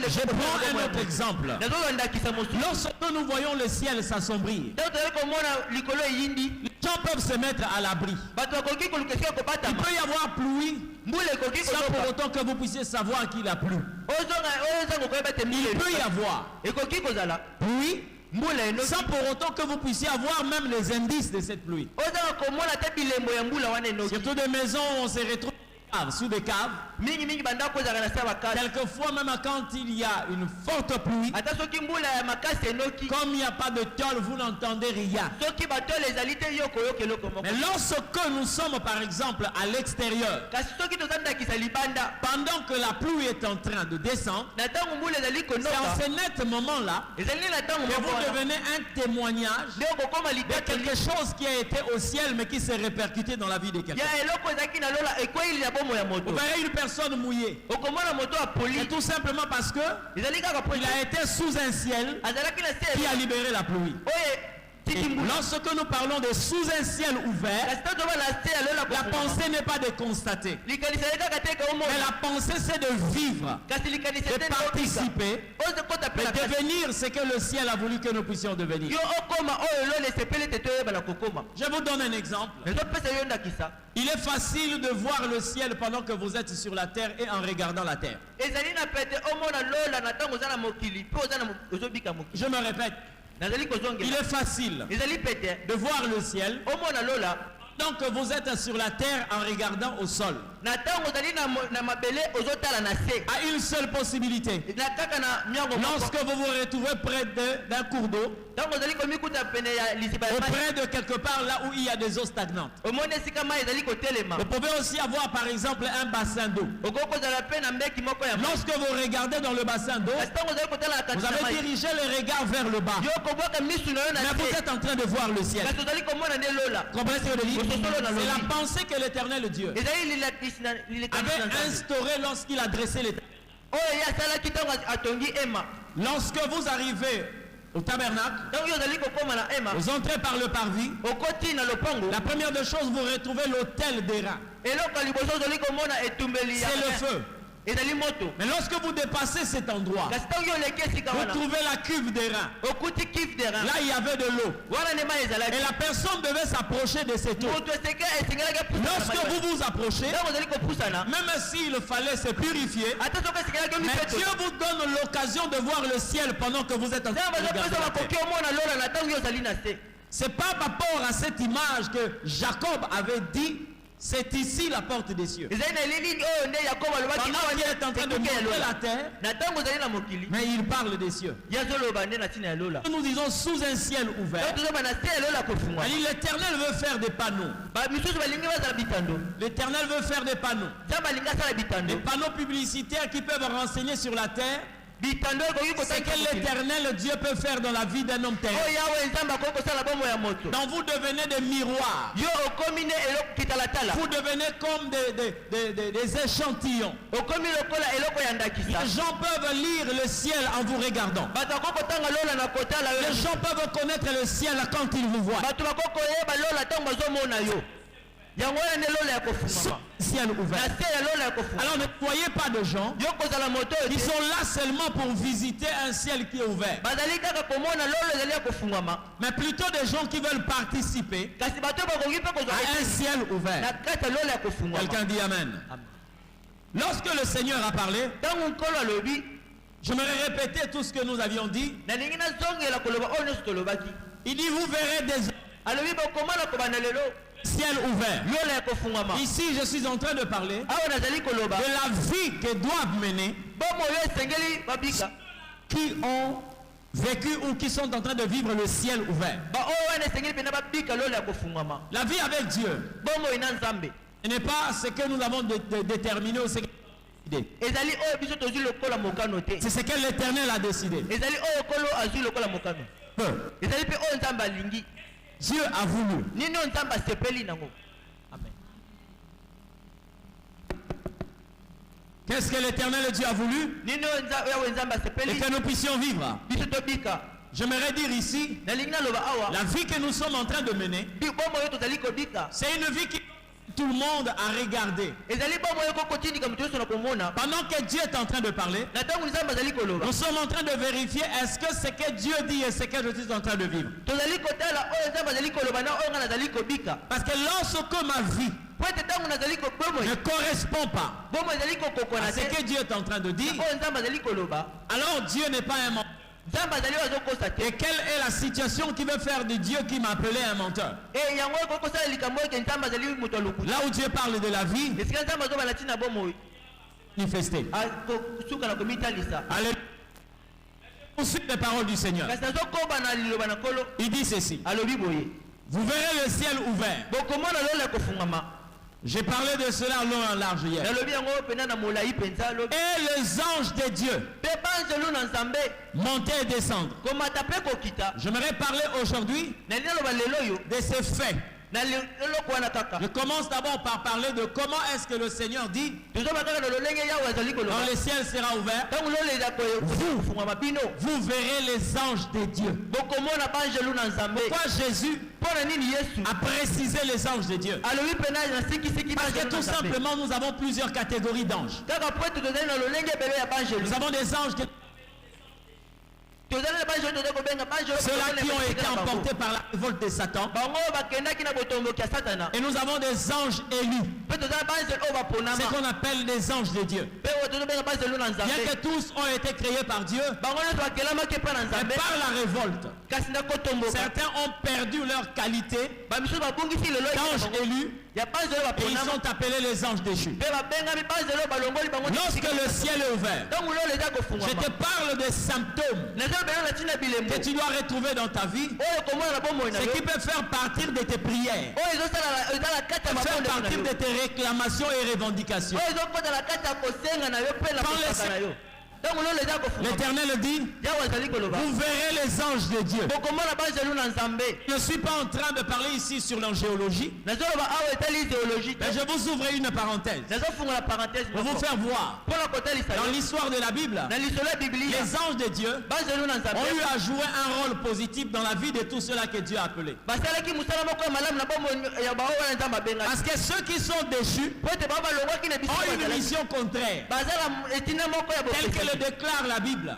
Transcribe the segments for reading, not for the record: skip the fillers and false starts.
Je prends un autre exemple. Lorsque nous voyons le ciel s'assombrir, les gens peuvent se mettre à l'abri. Il peut y avoir pluie sans pour autant que vous puissiez savoir qu'il a plu. Il peut y avoir pluie sans pour autant que vous puissiez avoir même les indices de cette pluie. Surtout des maisons où on se retrouve sous des caves. Quelquefois même quand il y a une forte pluie, comme il n'y a pas de tôle, vous n'entendez rien. Mais lorsque nous sommes par exemple à l'extérieur, pendant que la pluie est en train de descendre, c'est en ce net moment-là que vous devenez un témoignage de quelque chose qui a été au ciel mais qui s'est répercuté dans la vie de quelqu'un. Vous verrez une personne mouillée. Et tout simplement parce que il a été sous un ciel qui a libéré la pluie. Et lorsque nous parlons de sous un ciel ouvert, la pensée n'est pas de constater. Mais la pensée c'est de vivre, de participer, de devenir ce que le ciel a voulu que nous puissions devenir. Je vous donne un exemple. Il est facile de voir le ciel pendant que vous êtes sur la terre et en regardant la terre. Je me répète. Il est facile de voir le ciel tant que vous êtes sur la terre en regardant au sol. À une seule possibilité. Lorsque vous vous retrouvez près d'un cours d'eau, auprès de quelque part là où il y a des eaux stagnantes. Vous pouvez aussi avoir par exemple un bassin d'eau. Lorsque vous regardez dans le bassin d'eau, vous avez dirigé le regard vers le bas. Mais vous êtes en train de voir le ciel. Comprenez ce que je dis? C'est la pensée que l'Éternel Dieu avait instaurée lorsqu'il a dressé les. Lorsque vous arrivez au tabernacle, vous entrez par le parvis. La première des choses, vous retrouvez l'autel d'airain. C'est le feu. Mais lorsque vous dépassez cet endroit, vous trouvez la cuve d'airain. Là il y avait de l'eau. Et la personne devait s'approcher de cette eau. Lorsque vous vous approchez, même s'il fallait se purifier, mais Dieu vous donne l'occasion de voir le ciel pendant que vous êtes en train de regarder la terre. C'est pas par rapport à cette image que Jacob avait dit. C'est ici la porte des cieux. Pendant qu'il est en train de monter la terre, mais il parle des cieux. Nous disons sous un ciel ouvert. L'Éternel veut faire des panneaux. L'Éternel veut faire des panneaux. Des panneaux publicitaires qui peuvent renseigner sur la terre. C'est que l'Éternel Dieu peut faire dans la vie d'un homme terrestre. Donc vous devenez des miroirs. Vous devenez comme des échantillons. Les gens peuvent lire le ciel en vous regardant. Les gens peuvent connaître le ciel quand ils vous voient. Ciel ouvert. Alors ne voyez pas de gens qui sont là seulement pour visiter un ciel qui est ouvert, mais plutôt des gens qui veulent participer à un ciel ouvert. Quelqu'un dit Amen. Lorsque le Seigneur a parlé, je me répéter tout ce que nous avions dit. Il dit vous verrez des ciel ouvert. Ici je suis en train de parler de la vie que doivent mener qui ont vécu ou qui sont en train de vivre le ciel ouvert. La vie avec Dieu ce n'est pas ce que nous avons déterminé ou ce que c'est ce que l'Éternel a décidé. Dieu a voulu. Amen. Qu'est-ce que l'Éternel Dieu a voulu? Et que nous puissions vivre. J'aimerais dire ici, la vie que nous sommes en train de mener, c'est une vie qui tout le monde a regardé. Pendant que Dieu est en train de parler, nous sommes en train de vérifier est-ce que ce que Dieu dit et ce que je suis en train de vivre. Parce que lorsque ma vie ne correspond pas à ce que Dieu est en train de dire, alors Dieu n'est pas un menteur. Et quelle est la situation qui veut faire de Dieu qui m'a appelé un menteur? Là où Dieu parle de la vie manifestée. Alléluia. On suit les paroles du Seigneur. Il dit ceci. Vous verrez le ciel ouvert. J'ai parlé de cela long et large hier. Et les anges de Dieu monter et descendre. J'aimerais parler aujourd'hui de ces faits. Je commence d'abord par parler de comment est-ce que le Seigneur dit quand le ciel sera ouvert, vous verrez les anges de Dieu. Pourquoi Jésus a précisé les anges de Dieu? Parce que tout simplement nous avons plusieurs catégories d'anges. Nous avons des anges qui ceux-là qui ont été emportés par la révolte de Satan. Et nous avons des anges élus. Ce qu'on appelle les anges de Dieu. Bien que tous ont été créés par Dieu, et par la révolte, certains ont perdu leur qualité d'anges élus. Et ils sont appelés les anges déchus. Lorsque le ciel est ouvert, je te parle des symptômes que tu dois retrouver dans ta vie, ce qui peut faire partir de tes prières, faire partir de tes réclamations et revendications. L'Éternel dit, vous verrez les anges de Dieu. Je ne suis pas en train de parler ici sur l'angéologie, mais je vous ouvre une parenthèse pour vous faire voir dans l'histoire de la Bible, les anges de Dieu ont eu à jouer un rôle positif dans la vie de tous ceux-là que Dieu a appelés. Parce que ceux qui sont déchus ont une mission contraire, telle que le déclare la Bible,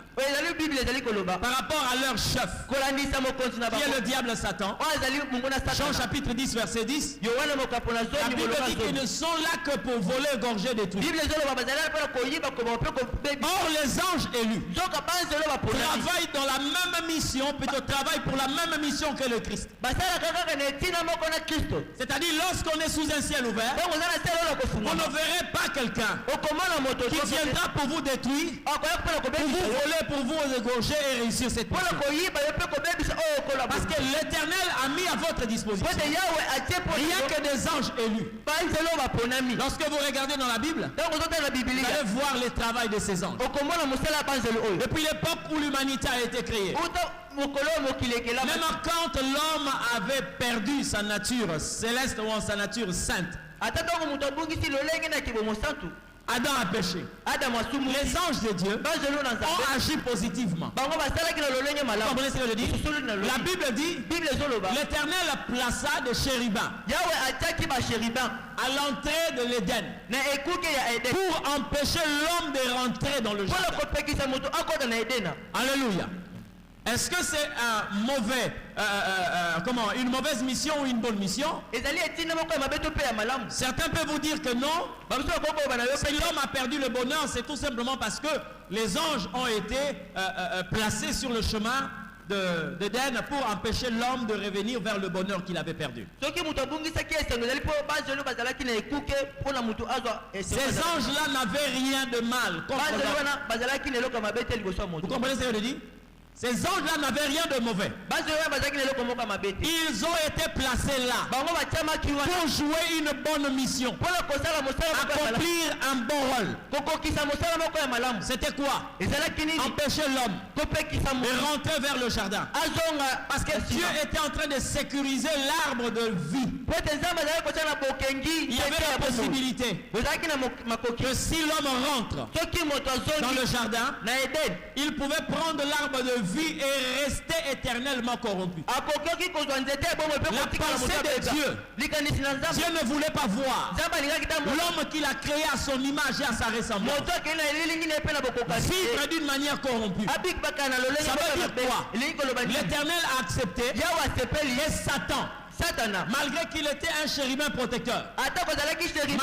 par rapport à leur chef, qui est le diable Satan. Jean chapitre 10 verset 10, la Bible dit qu'ils ne sont là que pour voler, égorger, détruire. Or les anges élus travaillent dans la même mission, plutôt travaillent pour la même mission que le Christ. C'est-à-dire lorsqu'on est sous un ciel ouvert, on ne verrait pas quelqu'un qui viendra pour vous détruire, pour vous voler, pour vous égorger et réussir cette mission. Parce que l'Éternel a mis à votre disposition rien que des anges élus. Lorsque vous regardez dans la Bible, vous allez voir le travail de ces anges. Depuis l'époque où l'humanité a été créée, même quand l'homme avait perdu sa nature céleste ou sa nature sainte, Adam a péché. Les anges de Dieu ont agi positivement. Comprenez ce que je dis? La Bible dit, l'Éternel plaça des chérubins à l'entrée de l'Éden pour empêcher l'homme de rentrer dans le jardin. Alléluia. Est-ce que c'est un mauvais, une mauvaise mission ou une bonne mission? Certains peuvent vous dire que non. Si l'homme a perdu le bonheur, c'est tout simplement parce que les anges ont été placés sur le chemin d'Éden pour empêcher l'homme de revenir vers le bonheur qu'il avait perdu. Ces anges-là n'avaient rien de mal contre l'homme. Vous comprenez ce que je dis? Ces anges-là n'avaient rien de mauvais. Ils ont été placés là pour jouer une bonne mission, accomplir un bon rôle. C'était quoi? Empêcher l'homme de rentrer vers le jardin. Parce que Dieu était en train de sécuriser l'arbre de vie. Il y avait la possibilité que si l'homme rentre dans le jardin, il pouvait prendre l'arbre de vie est resté éternellement corrompu. La pensée de Dieu, Dieu ne voulait pas voir l'homme qu'il a créé à son image et à sa ressemblance vivre d'une manière corrompue. Ça veut dire quoi? L'Éternel a accepté que Satan, malgré qu'il était un chérubin protecteur, malgré qu'il était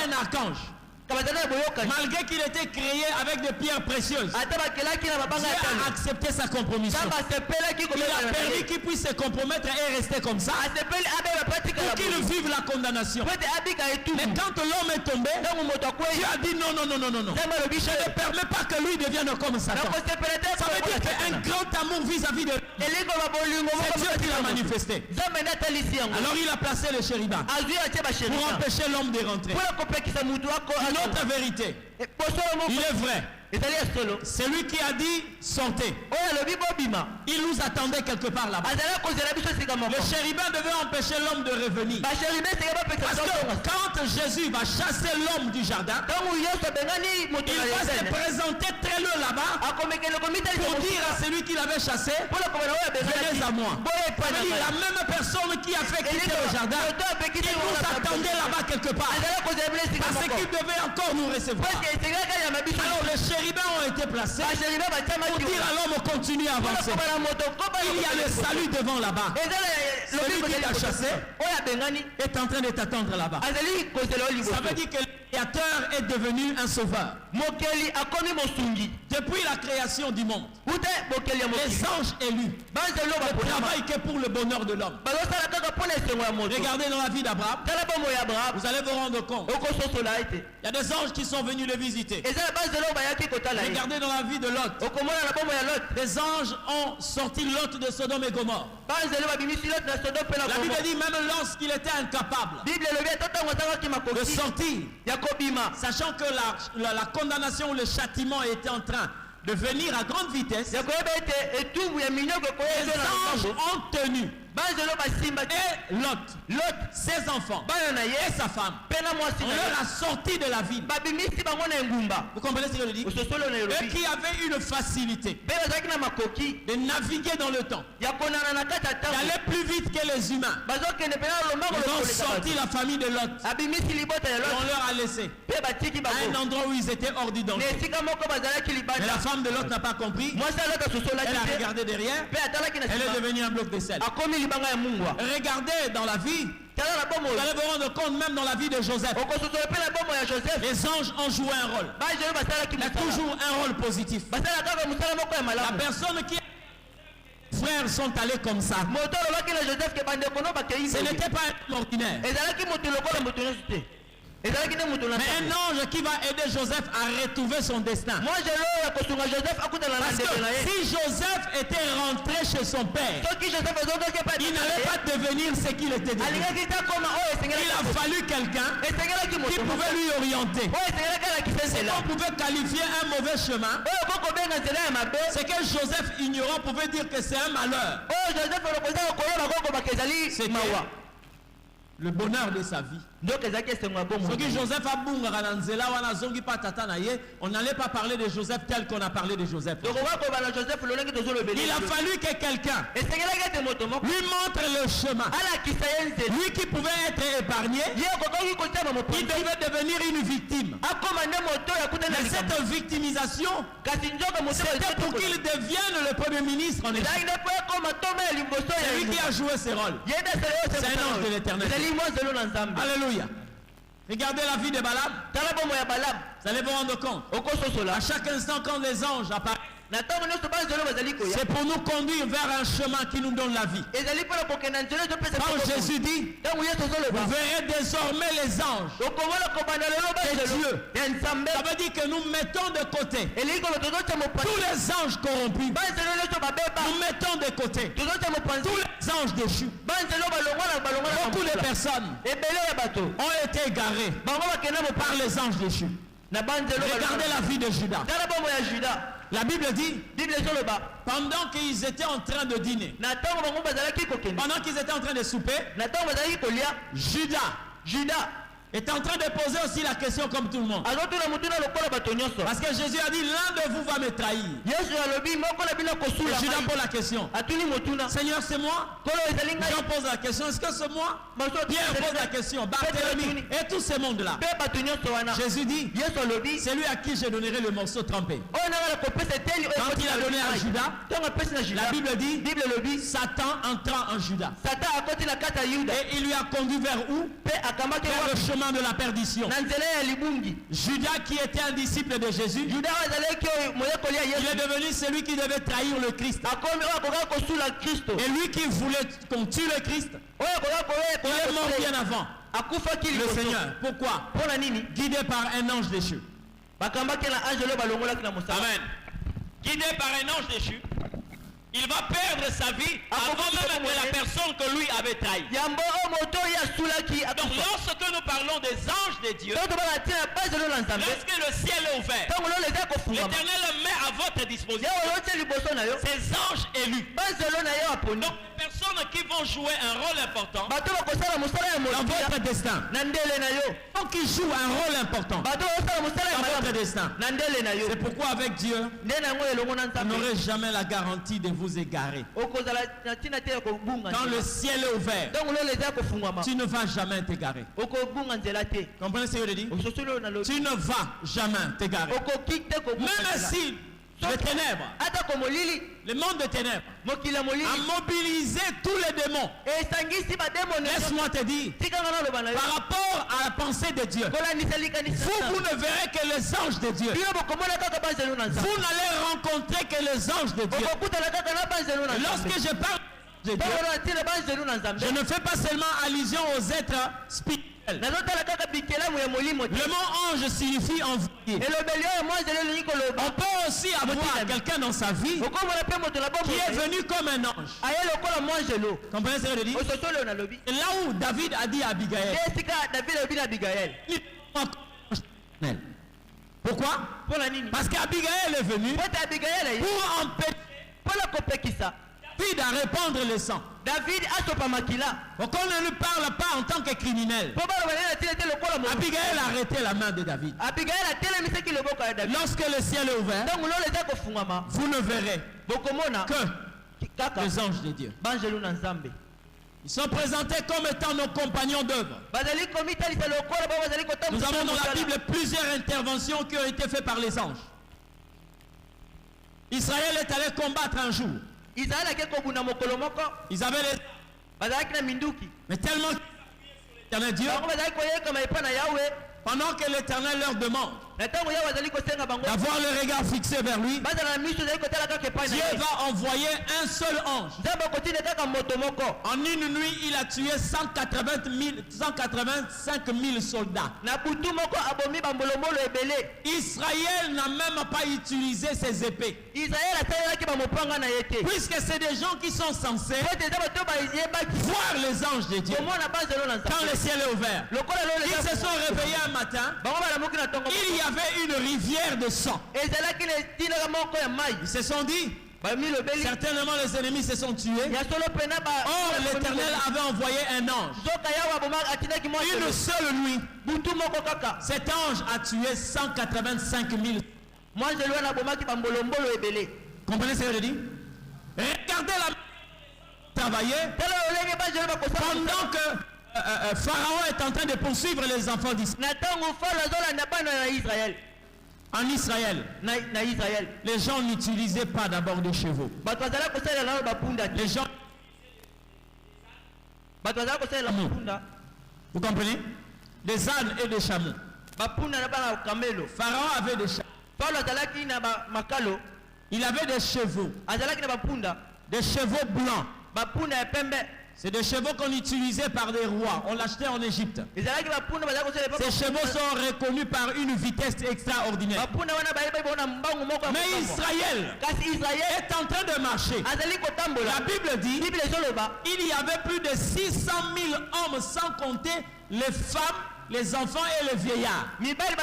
un archange, malgré qu'il était créé avec des pierres précieuses, Dieu a accepté sa compromission. Il a permis qu'il puisse se compromettre et rester comme ça pour qu'il vive la condamnation. Mais quand l'homme est tombé, Dieu a dit non. Je ne permets pas que lui devienne comme Satan. Ça veut dire qu'un grand amour vis-à-vis de lui, c'est Dieu qui l'a manifesté. Alors il a placé le chérubin pour empêcher l'homme de rentrer. Notre vérité, il est vrai. C'est lui qui a dit sortez. Il nous attendait quelque part là-bas. Le chérubin devait empêcher l'homme de revenir. Parce que quand Jésus va chasser l'homme du jardin, il va se présenter très loin là-bas pour dire à celui qui l'avait chassé, venez à moi. La même personne qui a fait quitter le jardin, il nous attendait là-bas quelque part. Parce qu'il devait encore nous recevoir. Alors le chérubin ont été placés pour dire à l'homme continue à avancer. Il y a le salut devant là-bas. Celui qui t'a chassé est en train de t'attendre là-bas. Ça veut dire que le Créateur est devenu un sauveur. Depuis la création du monde, les anges élus ne travaillent que pour le bonheur de l'homme. Regardez dans la vie d'Abraham, vous allez vous rendre compte. Il y a des anges qui sont venus le visiter. Regardez dans la vie de Lot. Des anges ont sorti Lot de Sodome et Gomorrhe. La Bible dit même lorsqu'il était incapable de sortir, sachant que la condamnation ou le châtiment était en train de venir à grande vitesse, les anges ont tenu et Lot, ses enfants et sa femme, on leur a sorti de la ville. Vous comprenez ce que je dis? Eux qui avaient une facilité de naviguer dans le temps, d'aller plus vite que les humains, ils ont sorti la famille de Lot et on leur a laissé à un endroit où ils étaient hors du danger. Mais la femme de Lot n'a pas compris. Elle a regardé derrière, elle est devenue un bloc de sel. Regardez dans la vie, vous allez vous rendre compte même dans la vie de Joseph. Les anges ont joué un rôle, mais toujours un rôle positif. La personne qui frères sont allés comme ça, ce n'était pas un homme ordinaire, mais un ange qui va aider Joseph à retrouver son destin. Parce que si Joseph était rentré chez son père, il n'allait pas devenir ce qu'il était devenu. Il a fallu quelqu'un qui pouvait lui orienter. C'est qu'on pouvait qualifier un mauvais chemin. C'est que Joseph ignorant pouvait dire que c'est un malheur. C'était le bonheur de sa vie. Joseph on n'allait pas parler de Joseph tel qu'on a parlé de Joseph. Il a fallu que quelqu'un lui montre le chemin. Lui qui pouvait être épargné, il devait devenir une victime. Mais cette victimisation, c'était pour qu'il devienne le premier ministre en Égypte. C'est lui qui a joué ce rôle. C'est un ange de l'Éternel. Alléluia. Regardez la vie de Balaam. Vous allez vous rendre compte. À chaque instant quand les anges apparaissent, c'est pour nous conduire vers un chemin qui nous donne la vie. Quand Jésus dit, vous verrez désormais les anges de Dieu. Ça veut dire que nous mettons de côté tous les anges corrompus. Nous mettons de côté tous les anges déchus. Beaucoup de personnes ont été égarées par les anges déchus. Regardez la vie de Judas. La Bible dit, pendant qu'ils étaient en train de dîner, pendant qu'ils étaient en train de souper, Judas est en train de poser aussi la question comme tout le monde. Parce que Jésus a dit, l'un de vous va me trahir. Et Judas pose la question. Seigneur, c'est moi? Jean pose la question, est-ce que c'est moi? Pierre pose la question, Barthélemy, et tous ces mondes-là. Jésus dit, c'est lui à qui je donnerai le morceau trempé. Quand il a donné à Judas, la Bible dit, Satan entra en Judas. Et il lui a conduit vers où? Vers le chemin de la perdition. Judas, qui était un disciple de Jésus, il est devenu celui qui devait trahir le Christ. Et lui qui voulait qu'on tue le Christ, il est mort bien avant le Seigneur. Pourquoi? Guidé par un ange déchu. Amen. Guidé par un ange déchu, il va perdre sa vie avant même que la personne que lui avait trahi. Donc lorsque nous parlons des anges de Dieu, lorsque le ciel est ouvert, l'Éternel met à votre disposition ces anges élus. Donc les personnes qui vont jouer un rôle important dans votre destin. Donc qui jouent un rôle important dans votre destin. C'est pourquoi avec Dieu, vous n'aurez jamais la garantie de vous égarer. Quand le ciel est ouvert, tu ne vas jamais t'égarer. Comprenez ce que je dis? Tu ne vas jamais t'égarer. Même si les ténèbres, le monde des ténèbres a mobilisé tous les démons. Laisse-moi te dire, par rapport à la pensée de Dieu, vous ne verrez que les anges de Dieu. Vous n'allez rencontrer que les anges de Dieu. Et lorsque je parle de Dieu, je ne fais pas seulement allusion aux êtres spirituels. Le mot ange signifie envoyé. On peut aussi avoir quelqu'un dans sa vie qui est venu comme un ange. Comprenez ce que je dis? Et là où David a dit à Abigail, pourquoi? Parce qu'Abigail est venue pour empêcher David à répandre le sang. Pourquoi on ne lui parle pas en tant que criminel? Abigail a arrêté la main de David. Lorsque le ciel est ouvert, vous ne verrez que les anges de Dieu. Ils sont présentés comme étant nos compagnons d'œuvre. Nous avons dans la Bible plusieurs interventions qui ont été faites par les anges. Israël est allé combattre un jour. Ils avaient les... Mais tellement l'Éternel Dieu, pendant que l'Éternel leur demande d'avoir le regard fixé vers lui, Dieu va envoyer un seul ange. En une nuit, il a tué 185 000 soldats. Israël n'a même pas utilisé ses épées. Puisque c'est des gens qui sont censés voir les anges de Dieu. Quand le ciel est ouvert, ils se sont réveillés un matin, il y avait une rivière de sang. Ils se sont dit, certainement les ennemis se sont tués. Or l'Éternel avait envoyé un ange. Une seule nuit, cet ange a tué 185 000. Comprenez ce que je dis? Regardez la travailler pendant que Pharaon est en train de poursuivre les enfants d'Israël. En Israël, les gens n'utilisaient pas d'abord des chevaux. Les gens... Vous comprenez? Des ânes et des chameaux. Pharaon avait des chameaux. Il avait des chevaux. Des chevaux blancs. C'est des chevaux qu'on utilisait par des rois. On l'achetait en Égypte. Ces chevaux sont reconnus par une vitesse extraordinaire. Mais Israël est en train de marcher. La Bible dit il y avait plus de 600 000 hommes, sans compter les femmes, les enfants et les vieillards. Israël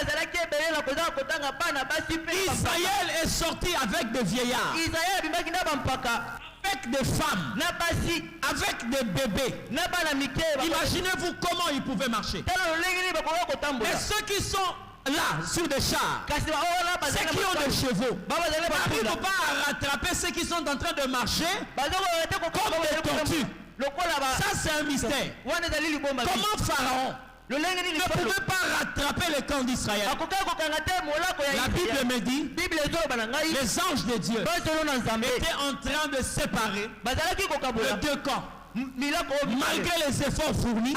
est sorti avec des vieillards. avec des femmes, avec des bébés. Imaginez-vous comment ils pouvaient marcher. Et ceux qui sont là, sur des chars, ceux qui ont des chevaux, n'arrivent pas à rattraper ceux qui sont en train de marcher comme des tortues. Ça, c'est un mystère. Comment Pharaon ne pouvait pas rattraper les camps d'Israël? La Bible me dit, les anges de Dieu étaient en train de séparer les deux camps. Malgré les efforts fournis,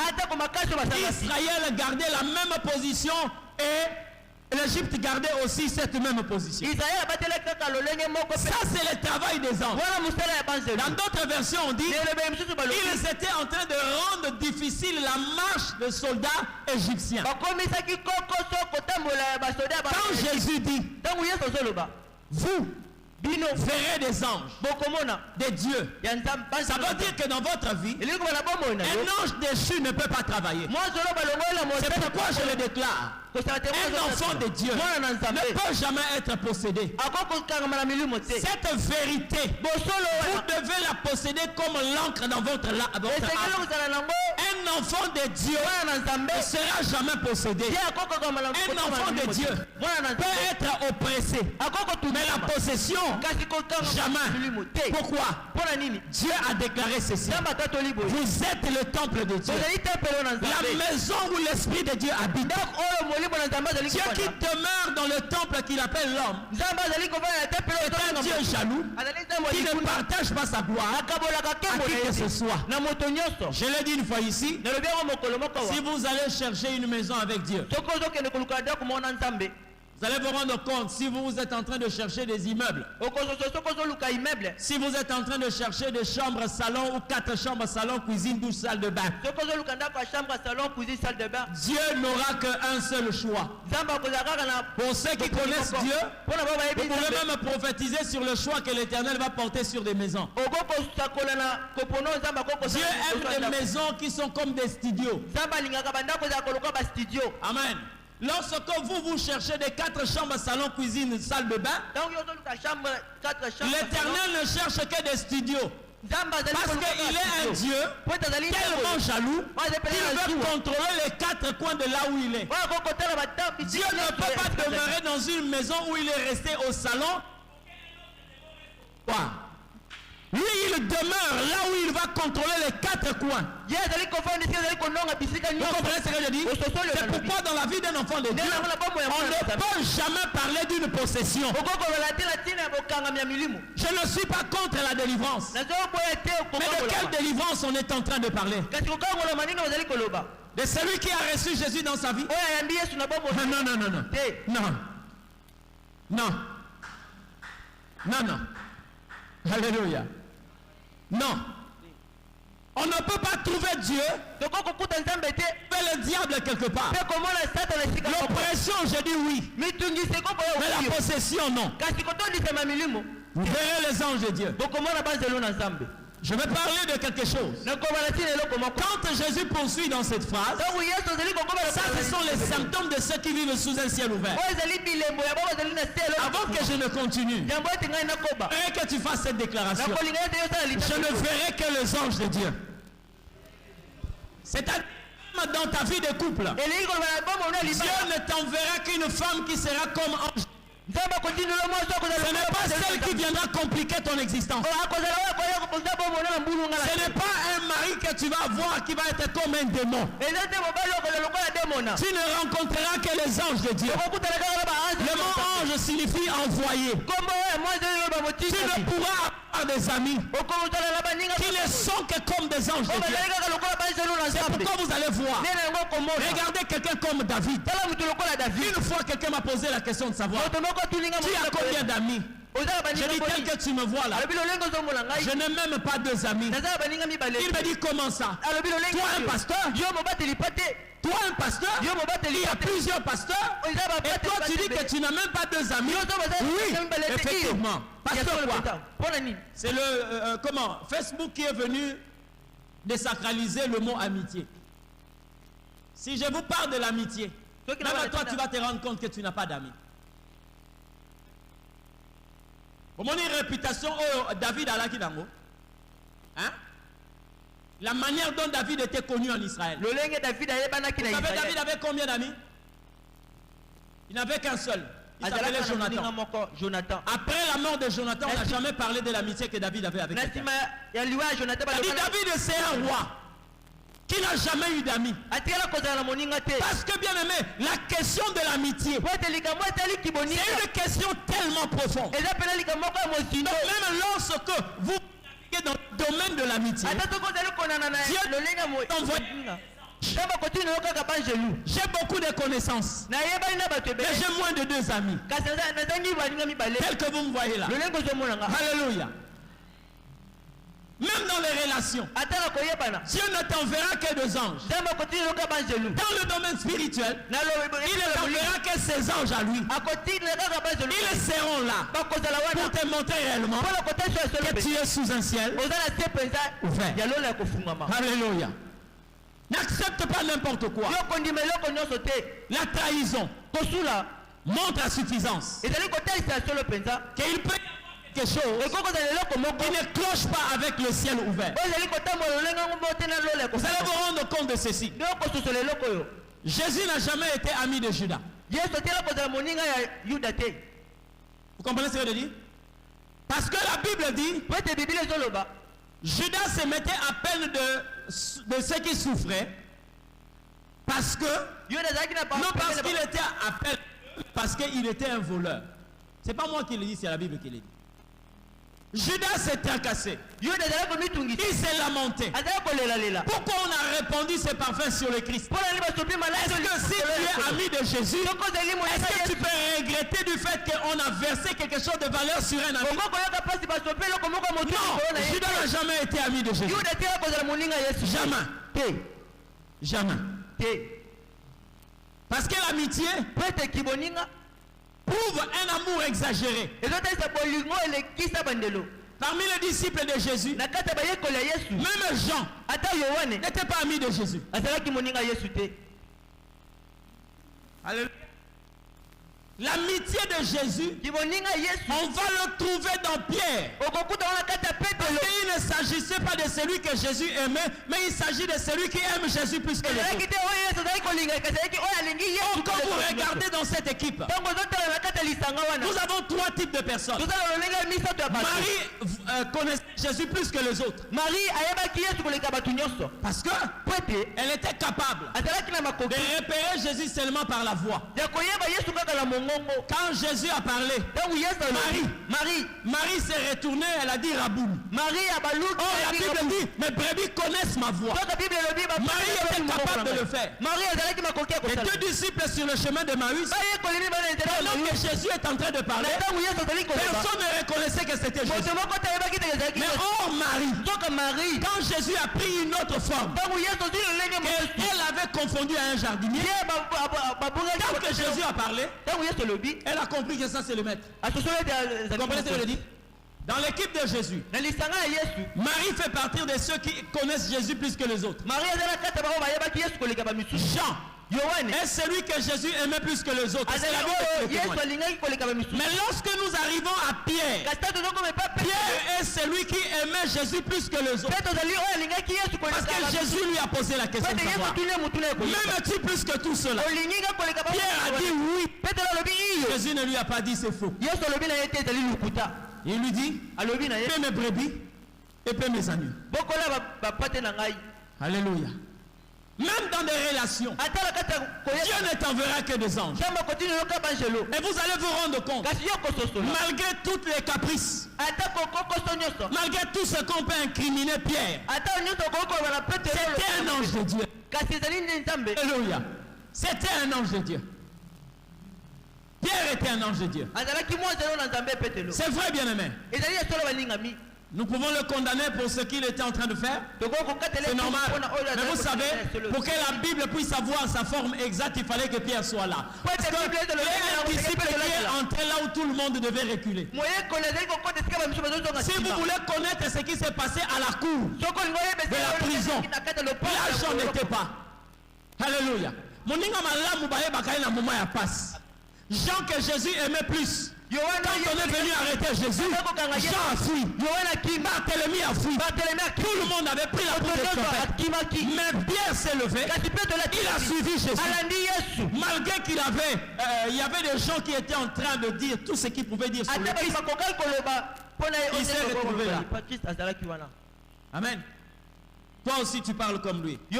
Israël gardait la même position et l'Égypte gardait aussi cette même position. Ça, c'est le travail des anges. Dans d'autres versions, on dit qu'ils étaient en train de rendre difficile la marche des soldats égyptiens. Quand Jésus dit, vous verrez des anges, des dieux, ça veut dire que dans votre vie, un ange déchu ne peut pas travailler. C'est pourquoi je le déclare. Un enfant de Dieu ne peut jamais être possédé. Cette vérité, vous devez la posséder comme l'encre dans votre âme. Un enfant de Dieu ne sera jamais possédé. Un enfant de Dieu peut être oppressé, mais la possession, jamais. Pourquoi? Dieu a déclaré ceci. Vous êtes le temple de Dieu, la maison où l'Esprit de Dieu habite. Dieu qui demeure dans le temple qu'il appelle l'homme est un Dieu jaloux qui ne partage pas sa gloire à qui que ce soit. Je l'ai dit une fois ici, si vous allez chercher une maison avec Dieu, vous allez vous rendre compte si vous êtes en train de chercher des immeubles. Si vous êtes en train de chercher des chambres, salon ou 4 chambres, salon, cuisine, douche, salle de bain. Dieu n'aura qu'un seul choix. Pour ceux qui connaissent Dieu, vous pouvez même prophétiser sur le choix que l'Éternel va porter sur des maisons. Dieu aime des maisons qui sont comme des studios. Amen. Lorsque vous cherchez des 4 chambres, salon, cuisine, salle de bain, l'Éternel ne cherche que des studios. Parce qu'il est un Dieu tellement jaloux qu'il veut contrôler les 4 coins de là où il est. Dieu ne peut pas demeurer dans une maison où il est resté au salon. Lui, il demeure là où il va contrôler les 4 coins. Vous comprenez ce que je dis? C'est pourquoi dans la vie d'un enfant de Dieu, on ne peut jamais parler d'une possession. Je ne suis pas contre la délivrance. Mais de quelle délivrance on est en train de parler? De celui qui a reçu Jésus dans sa vie? Non, non, non, non. Non. Non. Non, non. Alléluia. Non. On ne peut pas trouver Dieu mais le diable quelque part. L'oppression, je dis oui. Mais la possession, non. Vous verrez les anges de Dieu. Je vais parler de quelque chose. Quand Jésus poursuit dans cette phrase, ça ce sont les symptômes de ceux qui vivent sous un ciel ouvert. Avant que je ne continue, et que tu fasses cette déclaration, je ne verrai que les anges de Dieu. C'est-à-dire dans ta vie de couple, Dieu ne t'enverra qu'une femme qui sera comme ange. Ce n'est pas celle qui viendra compliquer ton existence. Ce n'est pas un mari que tu vas avoir qui va être comme un démon. Tu ne rencontreras que les anges de Dieu. Le mot ange signifie envoyé. Tu ne pourras avoir des amis qui ne sont que comme des anges de Dieu. C'est pourquoi vous allez voir. Regardez quelqu'un comme David. Une fois quelqu'un m'a posé la question de savoir, tu as combien d'amis? Je dis tel que tu me vois là, je n'ai même pas 2 amis. Il me dit comment ça? Toi un pasteur? Toi un pasteur? Il y a plusieurs pasteurs. Et toi tu dis que tu n'as même pas 2 amis? Oui, effectivement. Pasteur quoi? C'est le comment? Facebook qui est venu désacraliser le mot amitié. Si je vous parle de l'amitié, même à toi tu vas te rendre compte que tu n'as pas d'amis. Pour mon réputation, David a la kidango. Hein? La manière dont David était connu en Israël. Vous savez, David avait combien d'amis? Il n'avait qu'un seul. Il s'appelait Jonathan. Après la mort de Jonathan, on n'a jamais parlé de l'amitié que David avait avec quelqu'un. David, c'est un roi qui n'a jamais eu d'amis. Parce que, bien aimé, la question de l'amitié, c'est une question tellement profonde. Donc, même lorsque vous naviguez dans le domaine de l'amitié, j'ai beaucoup de connaissances, mais j'ai moins de 2 amis, tels que vous me voyez là. Alléluia. Même dans les relations, Dieu ne t'enverra que 2 anges. Dans le domaine spirituel, il ne t'enverra que ses anges à lui. Ils seront là pour te montrer réellement que tu es sous un ciel ouvert. Alléluia. N'accepte pas n'importe quoi. La trahison montre la suffisance. Qu'il peut quelque chose qui ne cloche pas avec le ciel ouvert. Vous allez vous rendre compte de ceci. Jésus n'a jamais été ami de Judas. Vous comprenez ce que je dis? Parce que la Bible dit, Judas se mettait à peine de ceux qui souffraient, parce que, non parce qu'il était à peine, parce qu'il était un voleur. C'est pas moi qui le dis, c'est la Bible qui le dit. Judas s'est tracassé. Il s'est lamenté. Pourquoi on a répandu ses parfums sur le Christ? Est-ce que si tu es ami de Jésus, est-ce que tu peux regretter du fait qu'on a versé quelque chose de valeur sur un ami? Non, Judas n'a jamais été ami de Jésus. Jamais. Jamais. Parce que l'amitié prouve un amour exagéré. Parmi les disciples de Jésus, même Jean n'était pas ami de Jésus. Alléluia. L'amitié de Jésus, on va le trouver dans Pierre. Il ne s'agissait pas de celui que Jésus aimait, mais il s'agit de celui qui aime Jésus plus que les autres. Quand vous regardez dans cette équipe, nous avons 3 types de personnes. Marie connaissait Jésus plus que les autres. Parce qu'elle était capable de repérer Jésus seulement par la voix. Quand Jésus a parlé, Marie s'est retournée, elle a dit Raboul. Oh, la Bible dit, mes brebis connaissent ma voix. Marie était capable de le faire. Les 2 disciples sur le chemin de Maïs, pendant que Jésus est en train de parler, personne ne reconnaissait que c'était Jésus. Mais oh Marie, quand Jésus a pris une autre forme, elle avait confondu à un jardinier, quand que Jésus a parlé, elle a compris que ça c'est le maître. Vous comprenez ce que je dis? Dans l'équipe de Jésus, Marie fait partie de ceux qui connaissent Jésus plus que les autres. Jean est celui que Jésus aimait plus que les autres. Mais lorsque nous arrivons à Pierre, Pierre est celui qui aimait Jésus plus que les autres. Parce que Jésus lui a posé la question de savoir, m'aimes-tu plus que tout cela? Pierre a dit oui. Jésus ne lui a pas dit c'est faux. Il lui dit, paie mes brebis et paie mes agneaux. Alléluia. Même dans des relations, Dieu ne t'enverra que des anges. Et vous allez vous rendre compte, malgré toutes les caprices, malgré tout ce qu'on peut incriminer Pierre, c'était un ange de Dieu. Alléluia. C'était un ange de Dieu. Pierre était un ange de Dieu. C'est vrai, bien-aimé. Nous pouvons le condamner pour ce qu'il était en train de faire. C'est normal. Mais vous savez, pour que la Bible puisse avoir sa forme exacte, il fallait que Pierre soit là. Parce que Pierre est un disciple qui est entré là où tout le monde devait reculer. Si vous voulez connaître ce qui s'est passé à la cour de la prison, là j'en étais pas. Alléluia. Jean que Jésus aimait plus Quand on est venu arrêter Jésus, Jean a fui. Barthélemy a fui. Tout le monde avait pris la route de prophète. Mais Pierre s'est levé. Il a suivi Jésus. Malgré qu'il avait, il y avait des gens qui étaient en train de dire tout ce qu'ils pouvaient dire sur le Christ. Il s'est retrouvé là. Amen. Toi aussi tu parles comme lui. Il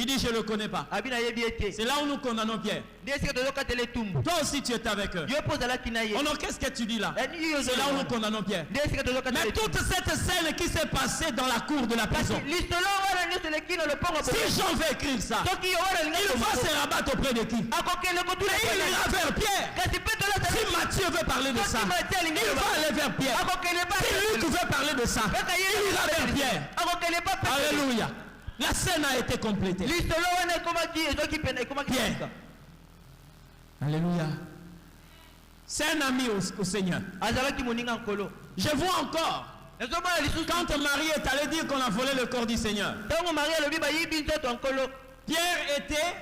dit je ne le connais pas. C'est là où nous condamnons Pierre. Toi aussi tu es avec eux. Oh non, qu'est-ce que tu dis là? C'est là où nous condamnons Pierre. Mais toute cette scène qui s'est passée dans la cour de la prison, si Jean veut écrire ça, il va se rabattre auprès de qui? Et il ira vers Pierre. Si Matthieu veut parler de ça, il va aller vers Pierre. Si Luc veut parler de ça, il ira vers Pierre. Alléluia. La scène a été complétée. Pierre. Alléluia. C'est un ami au Seigneur. Je vois encore quand Marie est allée dire qu'on a volé le corps du Seigneur. Pierre était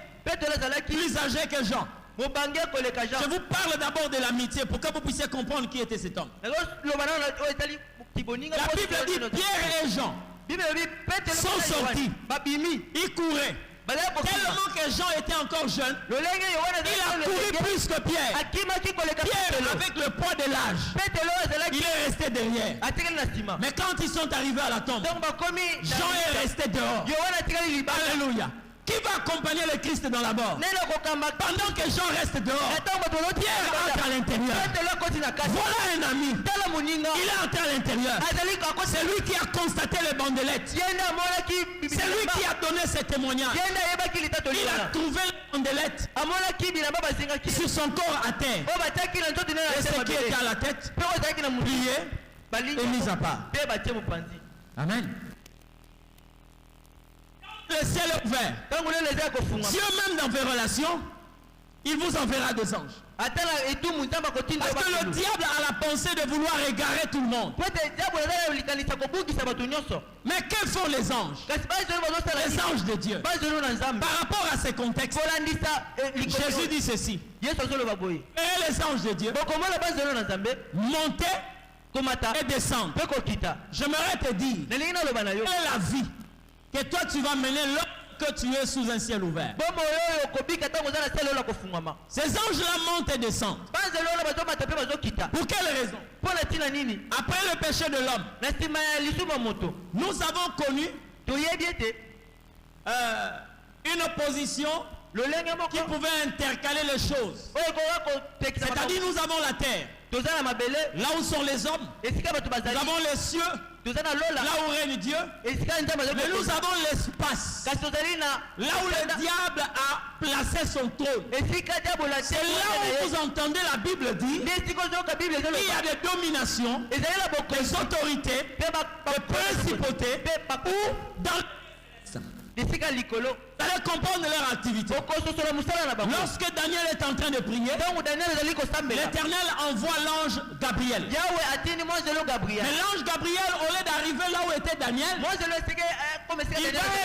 plus âgé que Jean. Je vous parle d'abord de l'amitié pour que vous puissiez comprendre qui était cet homme. La Bible dit Pierre et Jean sont sortis. Ils couraient. Tellement que Jean était encore jeune, il a couru plus que Pierre. Pierre, avec le poids de l'âge, il est resté derrière. Mais quand ils sont arrivés à la tombe, Jean est resté dehors. Alléluia. Qui va accompagner le Christ dans la mort? Pendant que Jean reste dehors, Pierre entre à l'intérieur. Voilà un ami. Il est entré à l'intérieur. C'est lui qui a constaté les bandelettes. C'est lui qui a donné ce témoignage. Il a trouvé les bandelettes sur son corps à terre. Et ce qui était à la tête, plié et mis à part. Amen. Le ciel est ouvert. Dieu même dans vos relations, il vous enverra des anges. Parce que le diable a la pensée de vouloir égarer tout le monde. Mais que font les anges? Les anges de Dieu. Par rapport à ces contextes, Jésus dit ceci. Et les anges de Dieu monter et descendre. J'aimerais te dire, quelle est la vie que toi tu vas mener lorsque tu es sous un ciel ouvert? Ces anges-là montent et descendent. Pour quelle raison? Après le péché de l'homme, nous avons connu une opposition qui pouvait intercaler les choses. C'est-à-dire nous avons la terre, là où sont les hommes. Nous avons les cieux, là où règne Dieu. Mais nous avons l'espace, là où le diable a placé son trône. C'est là où vous entendez la Bible dire qu'il y a des dominations, des autorités, des principautés, ou dans vous allez comprendre leur activité. Lorsque Daniel est en train de prier, l'Éternel envoie l'ange Gabriel. Mais l'ange Gabriel, au lieu d'arriver là où était Daniel, il va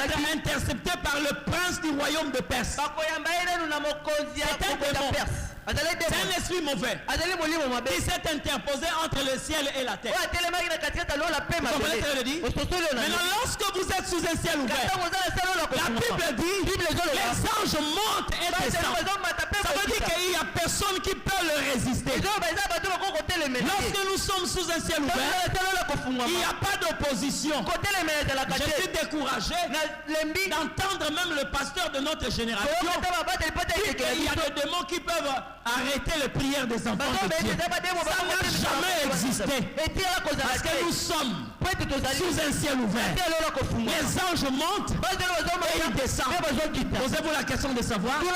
être intercepté par le prince du royaume de Perse. C'est un démon. C'est un esprit mauvais qui s'est interposé entre le ciel et la terre. Vous comprenez ce que je dis? Maintenant, lorsque vous êtes sous un ciel ouvert, la Bible dit les anges montent et descendent. Ça veut dire qu'il n'y a personne qui peut le résister. Lorsque nous sommes sous un ciel ouvert, il n'y a pas d'opposition. Je suis découragé d'entendre même le pasteur de notre génération dire qu'il y a des démons qui peuvent arrêter les prières des enfants de Dieu. Ça n'a jamais existé. Parce que nous sommes sous un ciel ouvert. Les anges montent et ils descendent. Posez-vous la question de savoir où est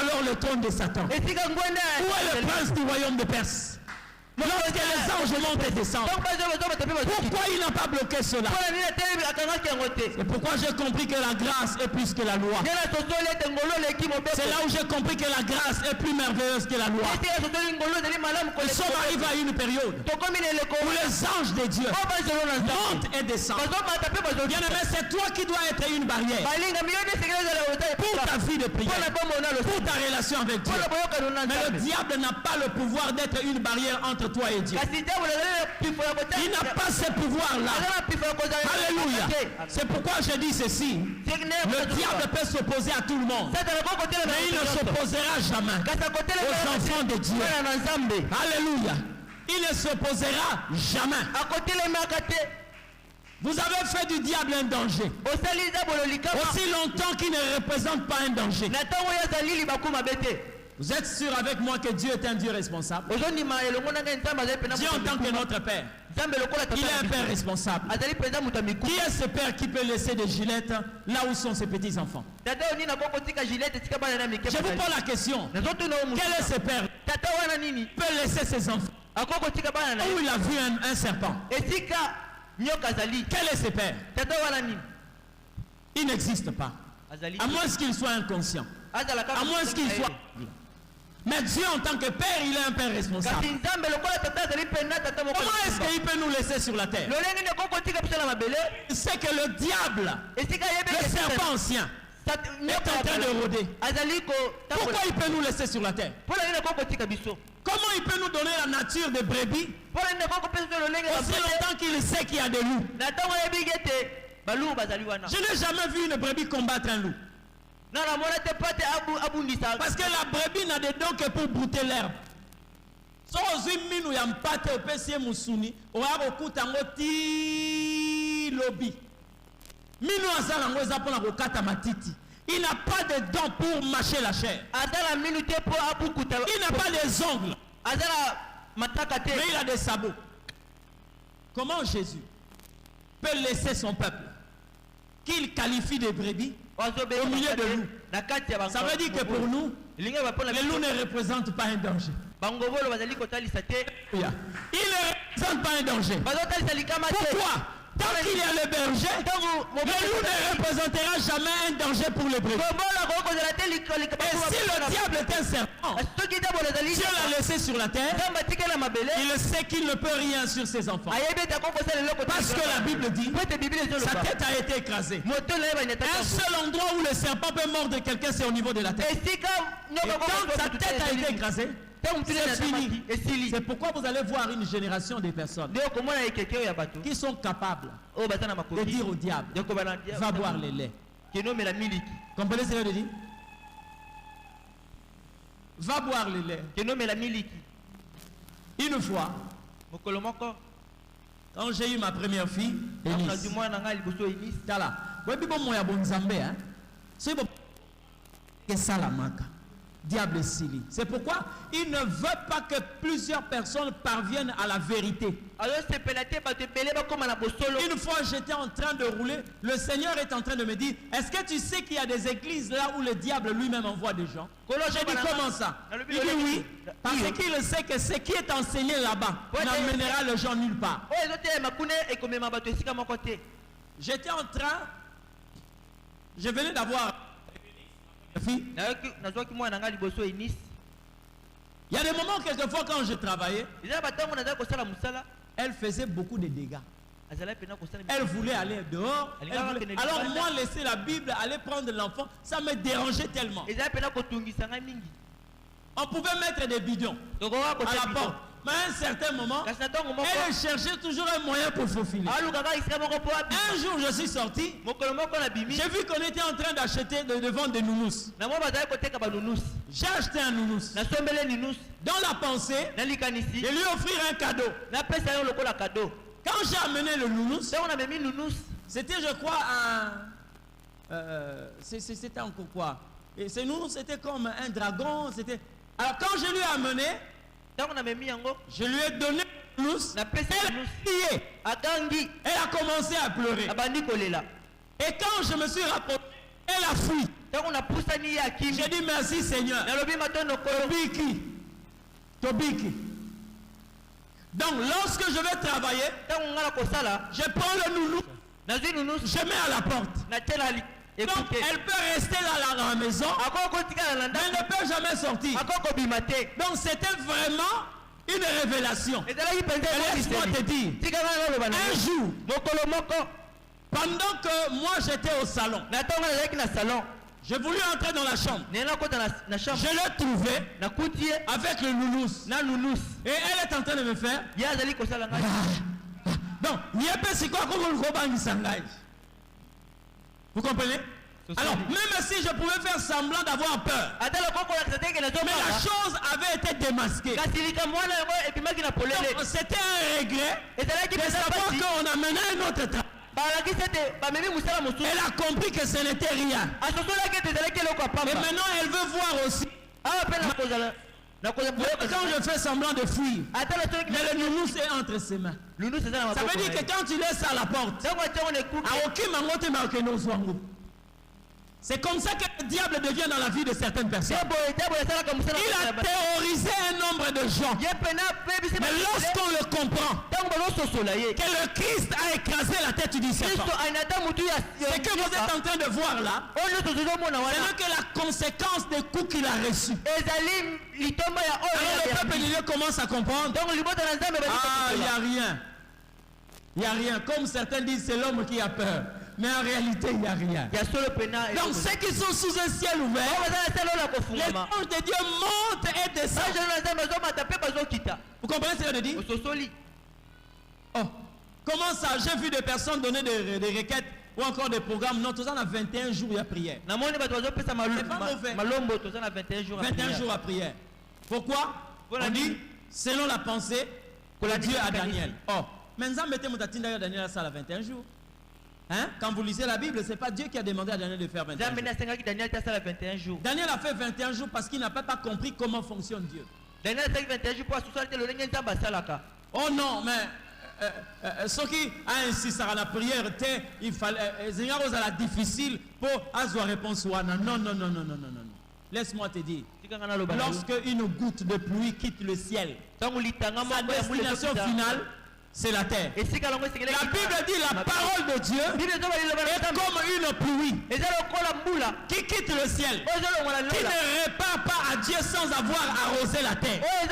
alors le trône de Satan? Où est le prince du royaume de Perse? Lorsque les je monte et descends. Pourquoi il n'a pas bloqué cela? C'est pourquoi j'ai compris que la grâce est plus que la loi. C'est là où j'ai compris que la grâce est plus merveilleuse que la loi. Nous sommes arrivés à une période où les anges de Dieu montent et descendent. Bien aimé, c'est toi qui dois être une barrière pour ta vie de prière, pour ta relation avec Dieu. Mais le diable n'a pas le pouvoir d'être une barrière entre toi et Dieu. Il n'a pas ce pouvoir-là. Alléluia. C'est pourquoi je dis ceci. Le diable peut s'opposer à tout le monde, mais il ne s'opposera jamais aux enfants de Dieu. Alléluia. Il ne s'opposera jamais. Vous avez fait du diable un danger aussi longtemps qu'il ne représente pas un danger. Vous êtes sûr avec moi que Dieu est un Dieu responsable? Dieu en tant que notre Père, il est un Père responsable. Qui est ce Père qui peut laisser des gilettes là où sont ses petits-enfants? Je vous pose la question. Quel est ce Père qui peut laisser ses enfants où il a vu un serpent? Quel est ce Père? Il n'existe pas. À moins qu'il soit inconscient. À moins qu'il soit... Mais Dieu en tant que Père, il est un Père responsable. Comment est-ce qu'il peut nous laisser sur la terre? C'est que le diable, le serpent ancien, est en train de rôder. Pourquoi il peut nous laisser sur la terre? Comment il peut nous donner la nature de brebis aussi longtemps qu'il sait qu'il y a des loups? Je n'ai jamais vu une brebis combattre un loup. Parce que la brebis n'a de dents que pour brouter l'herbe. Il n'a pas de dents pour mâcher la chair. Il n'a pas des ongles. Mais il a des sabots. Comment Jésus peut laisser son peuple qu'il qualifie de brebis au milieu de loups? Ça veut dire que pour nous, les loups ne représentent pas un danger. Il ne représente pas un danger. Pourquoi? Tant qu'il y a le berger, le loup ne représentera jamais un danger pour les brebis. Et si le diable est un serpent, Dieu l'a laissé sur la terre, il sait qu'il ne peut rien sur ses enfants. Parce que la Bible dit, sa tête a été écrasée. Un seul endroit où le serpent peut mordre quelqu'un, c'est au niveau de la tête. Et quand sa tête a été écrasée, c'est fini. C'est pourquoi vous allez voir une génération de personnes qui sont capables de dire au diable, va boire les laits. Comprenez ce que je dis? Va boire les laits. Une fois, quand j'ai eu ma première fille, diable Sili. C'est pourquoi il ne veut pas que plusieurs personnes parviennent à la vérité. Une fois j'étais en train de rouler, le Seigneur est en train de me dire, est-ce que tu sais qu'il y a des églises là où le diable lui-même envoie des gens? J'ai dit, comment ça? Il dit oui, parce qu'il sait que ce qui est enseigné là-bas n'amènera les gens nulle part. J'étais en train, je venais d'avoir fille. Il y a des moments, quelquefois, quand je travaillais, elle faisait beaucoup de dégâts. Elle voulait aller dehors. Alors moi, laisser la Bible, aller prendre l'enfant, ça me dérangeait tellement. On pouvait mettre des bidons à la porte. Mais à un certain moment, elle cherchait toujours un moyen pour faufiler. Un jour, je suis sorti. J'ai vu qu'on était en train d'acheter, de vendre des nounous. J'ai acheté un nounous. Dans la pensée, de lui offrir un cadeau. Quand j'ai amené le nounous, c'était, je crois, c'était encore quoi? Et ce nounous, c'était comme un dragon. Alors quand je lui ai amené, je lui ai donné le nounous. Elle a crié. Elle a commencé à pleurer. Et quand je me suis rapproché, elle a fui. J'ai dit merci Seigneur. Tobiki. Donc lorsque je vais travailler, je prends le nounou, je mets à la porte. Donc elle peut rester là dans la maison, mais elle ne peut jamais sortir. Donc c'était vraiment une révélation. Et laisse-moi te dire, un jour, pendant que moi j'étais au salon, j'ai voulu entrer dans la chambre. Je l'ai trouvé avec le nounous. Et elle est en train de me faire. Donc, vous comprenez? Alors, même si je pouvais faire semblant d'avoir peur, mais la chose avait été démasquée. Donc, c'était un regret de savoir qu'on a mené un autre travail. Elle a compris que ce n'était rien. Et maintenant, elle veut voir aussi. Quand je fais semblant de fuir, mais le nounous est entre ses mains. Ça veut dire que quand tu laisses à la porte, c'est comme ça que le diable devient dans la vie de certaines personnes. Il a terrorisé un nombre de gens. Mais lorsqu'on le comprend, que le Christ a écrasé la tête du serpent, ce que vous êtes en train de voir là, c'est que la conséquence des coups qu'il a reçus. Alors le peuple de Dieu commence à comprendre. Ah, il n'y a rien. Il n'y a rien. Comme certains disent, c'est l'homme qui a peur. Mais en réalité, il n'y a rien. Donc ceux qui sont sous un ciel ouvert, les anges de Dieu montent et descendent. Vous comprenez ce que je dis? Oh, comment ça? J'ai vu des personnes donner des requêtes ou encore des programmes. Non, tout ça, on a 21 jours à prière. C'est pas mauvais. 21 jours à prière. Pourquoi? On dit, selon la pensée que Dieu a Daniel. Oh, maintenant, mettez mon tatine Daniel à ça à 21 jours. Hein? Quand vous lisez la Bible, ce n'est pas Dieu qui a demandé à Daniel de faire 21 jours. Daniel a fait 21 jours parce qu'il n'a pas compris comment fonctionne Dieu. Oh non, mais ce qui a insisté à la prière, il fallait la difficile pour avoir réponse. Non. Laisse-moi te dire, lorsque une goutte de pluie quitte le ciel, sa destination finale, c'est la terre. La Bible dit la parole de Dieu est comme une pluie qui quitte le ciel, qui ne répare pas à Dieu sans avoir arrosé la terre. Il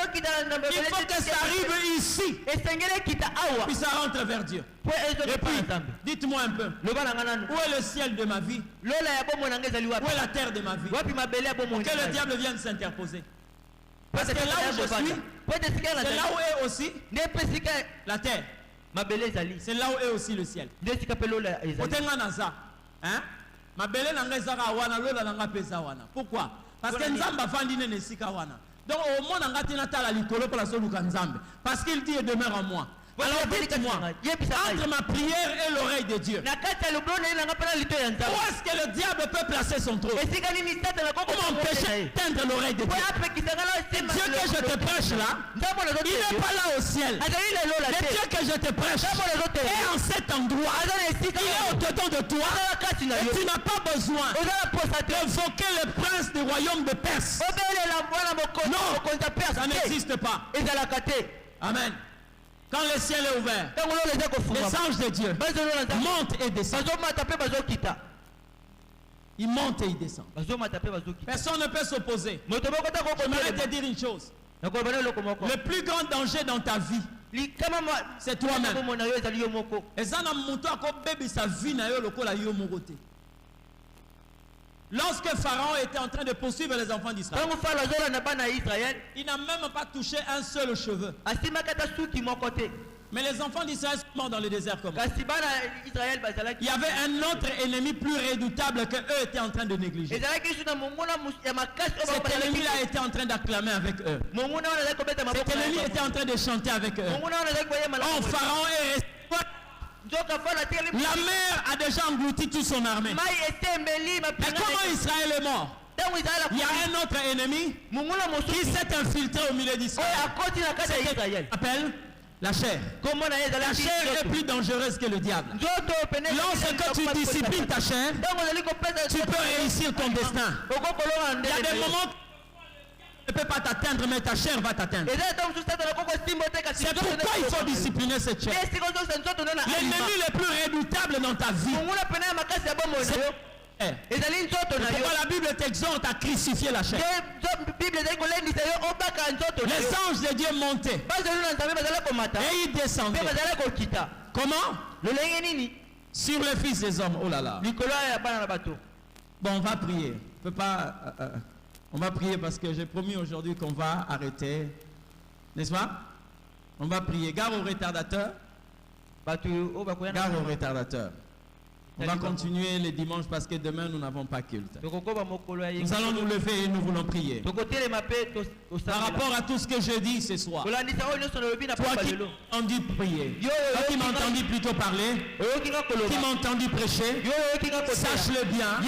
faut que ça arrive ici, puis ça rentre vers Dieu. Et puis, dites-moi un peu, où est le ciel de ma vie? Où est la terre de ma vie? Que le diable vienne s'interposer. Parce que là où je suis, c'est là où est aussi la terre. C'est là où est aussi le ciel. Pourquoi? Parce que Nzamba fandi ne nesika wana. Donc au monde angatina likolo pour la soluka Nzambe. Parce qu'il dit et demeure en moi. Alors dites-moi, entre ma prière et l'oreille de Dieu, où est-ce que le diable peut placer son trône? Pour m'empêcher d'atteindre l'oreille de Dieu. Le Dieu que je te prêche là, il n'est pas là au ciel. Le Dieu que je te prêche est en cet endroit. Il est au-dedans de toi. Et tu n'as pas besoin d'invoquer le prince du royaume de Perse. Non, ça n'existe pas. Amen. Quand le ciel est ouvert, les anges de Dieu montent et descendent. Ils montent et ils descendent. Personne ne peut s'opposer. J'aimerais te dire une chose. Le plus grand danger dans ta vie, c'est toi-même. Et ça n'a pas sa vie. Lorsque Pharaon était en train de poursuivre les enfants d'Israël, il n'a même pas touché un seul cheveu. Mais les enfants d'Israël sont morts dans le désert comme ça. Il y avait un autre ennemi plus redoutable que eux étaient en train de négliger. Cet ennemi a été en train d'acclamer avec eux. Cet ennemi était en train de chanter avec eux. Oh, Pharaon est resté. La mer a déjà englouti toute son armée. Mais comment Israël est mort? Il y a un autre ennemi qui s'est infiltré au milieu d'Israël. C'est appelle la chair. La chair est plus dangereuse que le diable. Lorsque tu disciplines ta chair, tu peux réussir ton destin. Il y a des moments ne peut pas t'atteindre, mais ta chair va t'atteindre. C'est pourquoi il faut discipliner cette chair. L'ennemi le plus redoutable dans ta vie, pourquoi la Bible t'exhorte à crucifier la chair. Les anges de Dieu montaient et ils descendaient. Comment? Sur le Fils des hommes. Oh là là. Bon, on va prier. On peut pas, on va prier parce que j'ai promis aujourd'hui qu'on va arrêter. N'est-ce pas? On va prier. Gare au retardateur. Gare au retardateur. On va continuer les dimanches parce que demain nous n'avons pas culte. Nous allons nous lever et nous voulons prier. Par rapport à tout ce que je dis ce soir, toi qui m'as entendu prier, toi qui m'as entendu plutôt parler, qui m'as entendu prêcher, sache-le bien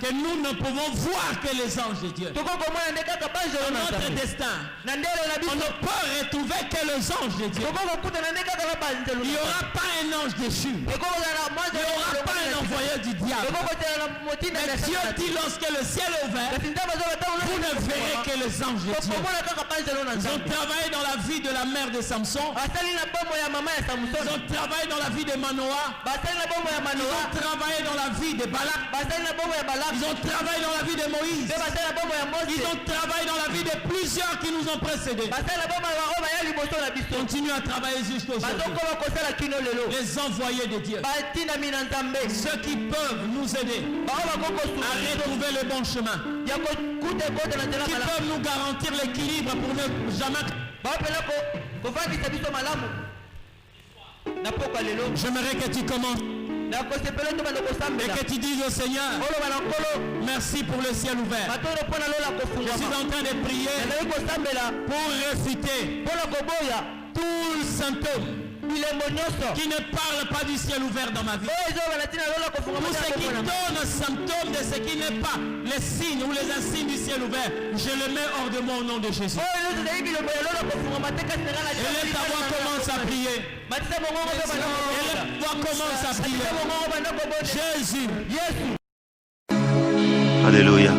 que nous ne pouvons voir que les anges de Dieu. Dans notre destin, on ne peut retrouver que les anges de Dieu. Il n'y aura pas un ange déchu. Il n'y aura pas un envoyé du diable. Mais Dieu dit lorsque le ciel est ouvert, vous ne verrez que les anges de Dieu. Ils ont travaillé dans la vie de la mère de Samson. Ils ont travaillé dans la vie de Manoah. Ils ont travaillé dans la vie de Balak. Ils ont travaillé dans la vie de Moïse. Ils ont travaillé dans la vie de plusieurs qui nous ont précédés. Continue à travailler jusqu'au jour. Les envoyés de Dieu. Ceux qui peuvent nous aider à retrouver le bon chemin. Qui peuvent nous garantir l'équilibre pour ne jamais. J'aimerais que tu commences et que tu dises au Seigneur, merci pour le ciel ouvert. Je suis en train de prier pour réfuter tout le symptôme qui ne parle pas du ciel ouvert dans ma vie. Tout ce qui donne un symptôme de ce qui n'est pas les signes ou les insignes du ciel ouvert, je le mets hors de moi au nom de Jésus. Et laisse ta voix commence à prier. Et laisse ta voix commence à prier. Jésus. Alléluia.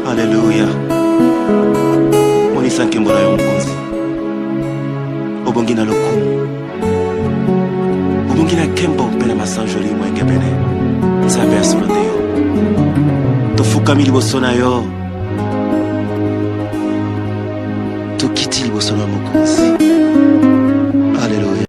Alléluia. Monisanke mbona y'omukunzi. Obongina lokumu. Obongina kembo pene masanjoli mwenge pene. Nzambe asolonde yo. Tofukami liboso na yo. Tokiti liboso na mokonzi.